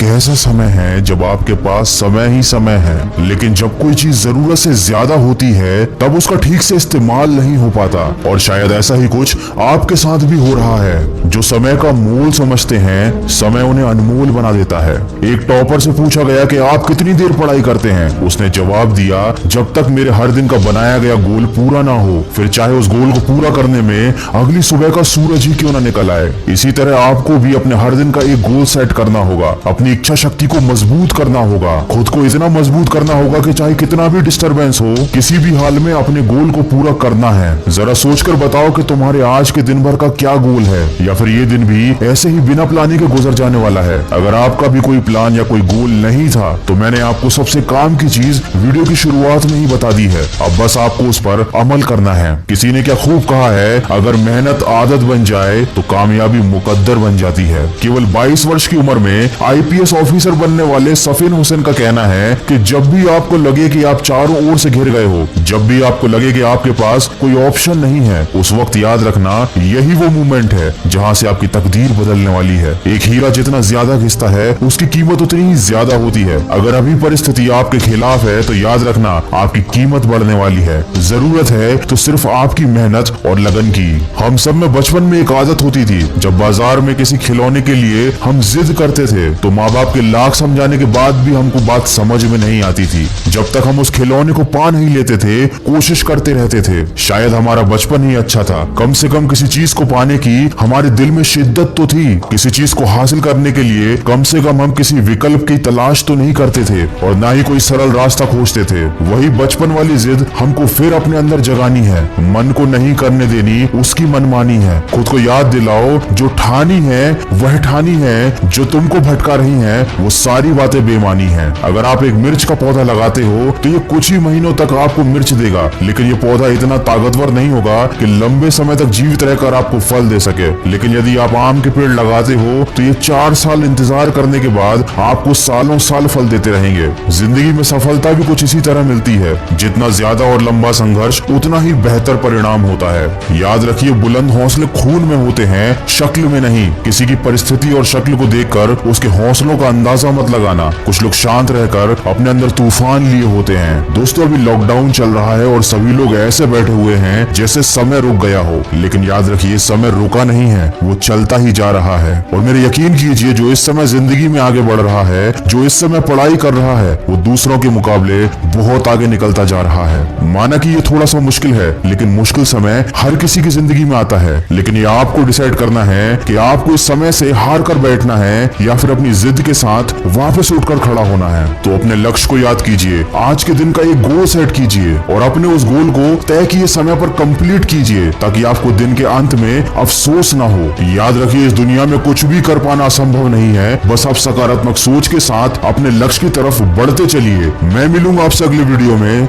एक ऐसा समय है जब आपके पास समय ही समय है, लेकिन जब कोई चीज जरूरत से ज्यादा होती है तब उसका ठीक से इस्तेमाल नहीं हो पाता। और शायद ऐसा ही कुछ आपके साथ भी हो रहा है। जो समय का मोल समझते हैं, समय उन्हें अनमोल बना देता है। एक टॉपर से पूछा गया कि आप कितनी देर पढ़ाई करते हैं। उसने जवाब दिया, जब तक मेरे हर दिन का बनाया गया गोल पूरा ना हो, फिर चाहे उस गोल को पूरा करने में अगली सुबह का सूरज ही क्यों ना निकल आए। इसी तरह आपको भी अपने हर दिन का एक गोल सेट करना होगा, अपनी इच्छा शक्ति को मजबूत करना होगा, खुद को इतना मजबूत करना होगा कि चाहे कितना भी डिस्टरबेंस हो, किसी भी हाल में अपने गोल को पूरा करना है। जरा सोचकर बताओ कि तुम्हारे आज के दिन भर का क्या गोल है, या फिर ये दिन भी ऐसे ही बिना प्लानिंग के गुजर जाने वाला है। अगर आपका भी कोई प्लान या कोई गोल नहीं था तो मैंने आपको सबसे काम की चीज वीडियो की शुरुआत में ही बता दी है। अब बस आपको उस पर अमल करना है। किसी ने क्या खूब कहा है, अगर मेहनत आदत बन जाए तो कामयाबी मुकद्दर बन जाती है। केवल 22 वर्ष की उम्र में आईपीएस ऑफिसर बनने वाले सफीन हुसैन का कहना है कि जब भी आपको लगे कि आप चारों ओर से घिर गए हो, जब भी आपको लगे कि आपके पास कोई ऑप्शन नहीं है, उस वक्त याद रखना यही वो मोमेंट है जहां से आपकी तकदीर बदलने वाली है। एक हीरा जितना ज्यादा घिसता है उसकी कीमत उतनी ही ज्यादा होती है। अगर अभी परिस्थिति आपके खिलाफ है तो याद रखना आपकी कीमत बढ़ने वाली है। जरूरत है तो सिर्फ आपकी मेहनत और लगन की। हम सब में बचपन में एक आदत होती थी, जब बाजार में किसी खिलौने के लिए हम जिद करते थे तो माँ बाप के लाख समझाने के बाद भी हमको बात समझ में नहीं आती थी। जब तक हम उस खिलौने को पा नहीं लेते थे, कोशिश करते रहते थे। शायद हमारा बचपन ही अच्छा था। कम से कम किसी चीज को पाने की हमारे दिल में शिद्दत तो थी। किसी चीज को हासिल करने के लिए कम से कम हम किसी विकल्प की तलाश तो नहीं करते थे, और ना ही कोई सरल रास्ता खोजते थे। वही बचपन वाली जिद हमको फिर अपने अंदर जगानी है। मन को नहीं करने देनी उसकी मनमानी है। खुद को याद दिलाओ, जो ठानी है वह ठानी है, जो तुमको भटका रही है वो सारी बातें बेमानी है। अगर आप एक मिर्च का पौधा लगाते हो तो ये कुछ ही महीनों तक आपको मिर्च देगा, लेकिन ये पौधा इतना ताकतवर नहीं होगा कि लंबे समय तक जीवित रहकर आपको फल दे सके। लेकिन यदि आप आम के पेड़ लगाते हो तो ये 4 साल इंतजार करने के बाद आपको सालों साल फल देते रहेंगे। जिंदगी में सफलता भी कुछ इसी तरह मिलती है। जितना ज्यादा और लंबा संघर्ष उतना ही बेहतर परिणाम होता है। याद रखिए, बुलंद हौसले खून में होते हैं, शक्ल में नहीं। किसी की परिस्थिति और शक्ल को देखकर उसके हौसलों का अंदाजा मत लगाना। कुछ लोग शांत रहकर अपने अंदर तूफान लिए होते हैं। दोस्तों, अभी लॉकडाउन चल रहा है और सभी लोग ऐसे बैठे हुए हैं जैसे समय रुक गया हो, लेकिन याद रखिए समय रुका नहीं है, वो चलता ही जा रहा है। और मेरे यकीन कीजिए, जो इस समय जिंदगी में आगे बढ़ रहा है, जो इस समय पढ़ाई कर रहा है, वो दूसरों के मुकाबले बहुत आगे निकलता जा रहा है। माना कि ये थोड़ा सा मुश्किल है, लेकिन मुश्किल समय हर किसी की जिंदगी में आता है। लेकिन ये आपको डिसाइड करना है कि आपको इस समय से हार कर बैठना है या फिर अपनी जिद के साथ वापस उठकर खड़ा होना है। तो अपने लक्ष्य को याद कीजिए, आज के दिन का एक गोल सेट कीजिए और अपने उस गोल को तय किए समय पर कंप्लीट कीजिए, ताकि आपको दिन के अंत में अफसोस ना हो। याद रखिए, इस दुनिया में कुछ भी कर पाना असंभव नहीं है। बस आप सकारात्मक सोच के साथ अपने लक्ष्य की तरफ बढ़ते चलिए। मैं मिलूंगा आपसे अगले वीडियो में।